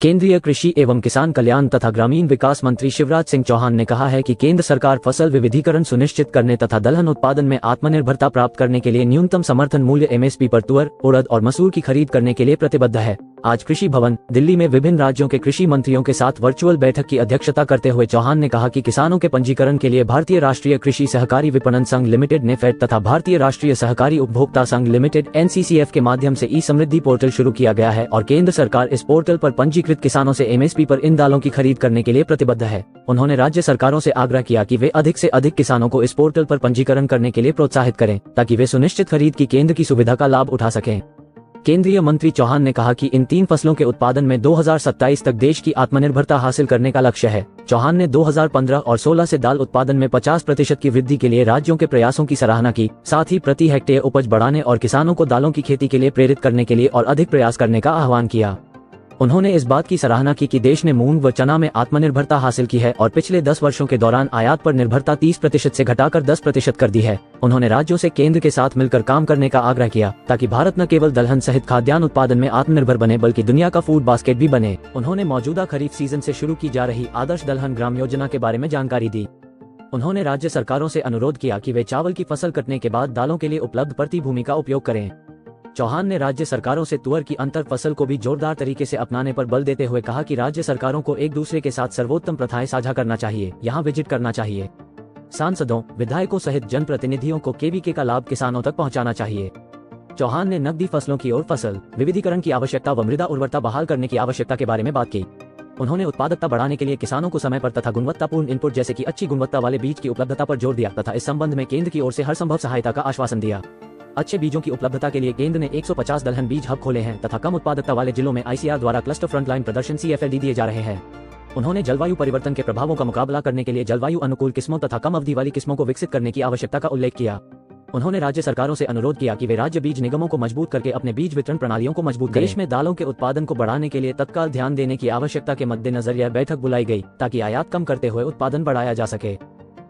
केंद्रीय कृषि एवं किसान कल्याण तथा ग्रामीण विकास मंत्री शिवराज सिंह चौहान ने कहा है कि केंद्र सरकार फसल विविधीकरण सुनिश्चित करने तथा दलहन उत्पादन में आत्मनिर्भरता प्राप्त करने के लिए न्यूनतम समर्थन मूल्य एमएसपी पर तुअर, उड़द और मसूर की खरीद करने के लिए प्रतिबद्ध है। आज कृषि भवन दिल्ली में विभिन्न राज्यों के कृषि मंत्रियों के साथ वर्चुअल बैठक की अध्यक्षता करते हुए चौहान ने कहा कि किसानों के पंजीकरण के लिए भारतीय राष्ट्रीय कृषि सहकारी विपणन संघ लिमिटेड नेफेड तथा भारतीय राष्ट्रीय सहकारी उपभोक्ता संघ लिमिटेड एनसीसीएफ के माध्यम से ई समृद्धि पोर्टल शुरू किया गया है और केंद्र सरकार इस पोर्टल पर पंजीकृत किसानों से एमएसपी पर इन दालों की खरीद करने के लिए प्रतिबद्ध है। उन्होंने राज्य सरकारों से आग्रह किया कि वे अधिक से अधिक किसानों को इस पोर्टल पर पंजीकरण करने के लिए प्रोत्साहित करें ताकि वे सुनिश्चित खरीद की केंद्र की सुविधा का लाभ उठा सकें। केंद्रीय मंत्री चौहान ने कहा कि इन 3 फसलों के उत्पादन में 2027 तक देश की आत्मनिर्भरता हासिल करने का लक्ष्य है। चौहान ने 2015 और 16 से दाल उत्पादन में 50% की वृद्धि के लिए राज्यों के प्रयासों की सराहना की, साथ ही प्रति हेक्टेयर उपज बढ़ाने और किसानों को दालों की खेती के लिए प्रेरित करने के लिए और अधिक प्रयास करने का आह्वान किया। उन्होंने इस बात की सराहना की कि देश ने मूंग व चना में आत्मनिर्भरता हासिल की है और पिछले 10 वर्षों के दौरान आयात पर निर्भरता 30% से घटाकर 10% कर दी है। उन्होंने राज्यों से केंद्र के साथ मिलकर काम करने का आग्रह किया ताकि भारत न केवल दलहन सहित खाद्यान्न उत्पादन में आत्मनिर्भर बने बल्कि दुनिया का फूड बास्केट भी बने। उन्होंने मौजूदा खरीफ सीजन से शुरू की जा रही आदर्श दलहन ग्राम योजना के बारे में जानकारी दी। उन्होंने राज्य सरकारों से अनुरोध किया कि वे चावल की फसल कटने के बाद दालों के लिए उपलब्ध प्रति भूमि का उपयोग करें। चौहान ने राज्य सरकारों से तुअर की अंतर फसल को भी जोरदार तरीके से अपनाने पर बल देते हुए कहा कि राज्य सरकारों को एक दूसरे के साथ सर्वोत्तम प्रथाएं साझा करना चाहिए, यहाँ विजिट करना चाहिए। सांसदों, विधायकों सहित जनप्रतिनिधियों को केवीके का लाभ किसानों तक पहुँचाना चाहिए। चौहान ने नकदी फसलों की ओर फसल विविधीकरण की आवश्यकता व मृदा उर्वरता बहाल करने की आवश्यकता के बारे में बात की। उन्होंने उत्पादकता बढ़ाने के लिए किसानों को समय पर तथा गुणवत्तापूर्ण इनपुट जैसे कि अच्छी गुणवत्ता वाले बीज की उपलब्धता पर जोर दिया तथा इस संबंध में केंद्र की ओर से हर संभव सहायता का आश्वासन दिया। अच्छे बीजों की उपलब्धता के लिए केंद्र ने 150 दलहन बीज हब खोले हैं तथा कम उत्पादकता वाले जिलों में आईसीआर द्वारा क्लस्टर फ्रंटलाइन प्रदर्शन CFLD दिए जा रहे हैं। उन्होंने जलवायु परिवर्तन के प्रभावों का मुकाबला करने के लिए जलवायु अनुकूल किस्मों तथा कम अवधि वाली किस्मों को विकसित करने की आवश्यकता का उल्लेख किया। उन्होंने राज्य सरकारों से अनुरोध किया कि वे राज्य बीज निगमों को मजबूत करके अपने बीज वितरण प्रणालियों को मजबूत करें। देश में दालों के उत्पादन को बढ़ाने के लिए तत्काल ध्यान देने की आवश्यकता के मद्देनजर यह बैठक बुलाई गई ताकि आयात कम करते हुए उत्पादन बढ़ाया जा सके।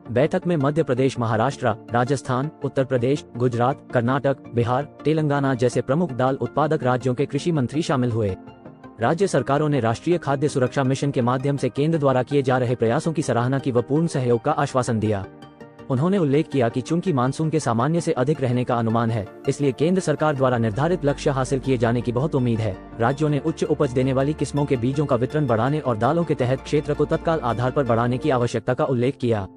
बैठक में मध्य प्रदेश, महाराष्ट्र, राजस्थान, उत्तर प्रदेश, गुजरात, कर्नाटक, बिहार, तेलंगाना जैसे प्रमुख दाल उत्पादक राज्यों के कृषि मंत्री शामिल हुए। राज्य सरकारों ने राष्ट्रीय खाद्य सुरक्षा मिशन के माध्यम से केंद्र द्वारा किए जा रहे प्रयासों की सराहना की व पूर्ण सहयोग का आश्वासन दिया। उन्होंने उल्लेख किया कि चूंकि मानसून के सामान्य से अधिक रहने का अनुमान है, इसलिए केंद्र सरकार द्वारा निर्धारित लक्ष्य हासिल किए जाने की बहुत उम्मीद है। राज्यों ने उच्च उपज देने वाली किस्मों के बीजों का वितरण बढ़ाने और दालों के तहत क्षेत्र को तत्काल आधार पर बढ़ाने की आवश्यकता का उल्लेख किया।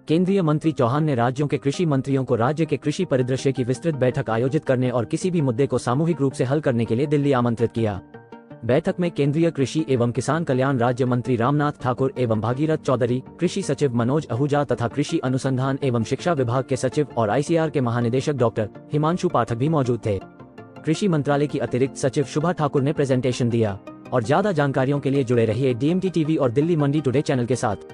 केंद्रीय मंत्री चौहान ने राज्यों के कृषि मंत्रियों को राज्य के कृषि परिदृश्य की विस्तृत बैठक आयोजित करने और किसी भी मुद्दे को सामूहिक रूप से हल करने के लिए दिल्ली आमंत्रित किया। बैठक में केंद्रीय कृषि एवं किसान कल्याण राज्य मंत्री रामनाथ ठाकुर एवं भागीरथ चौधरी, कृषि सचिव मनोज आहूजा तथा कृषि अनुसंधान एवं शिक्षा विभाग के सचिव और आईसीआर के महानिदेशक डॉक्टर हिमांशु पाठक भी मौजूद थे। कृषि मंत्रालय की अतिरिक्त सचिव शुभा ठाकुर ने प्रेजेंटेशन दिया। और ज्यादा जानकारियों के लिए जुड़े रहिए DMT TV और दिल्ली मंडी टुडे चैनल के साथ।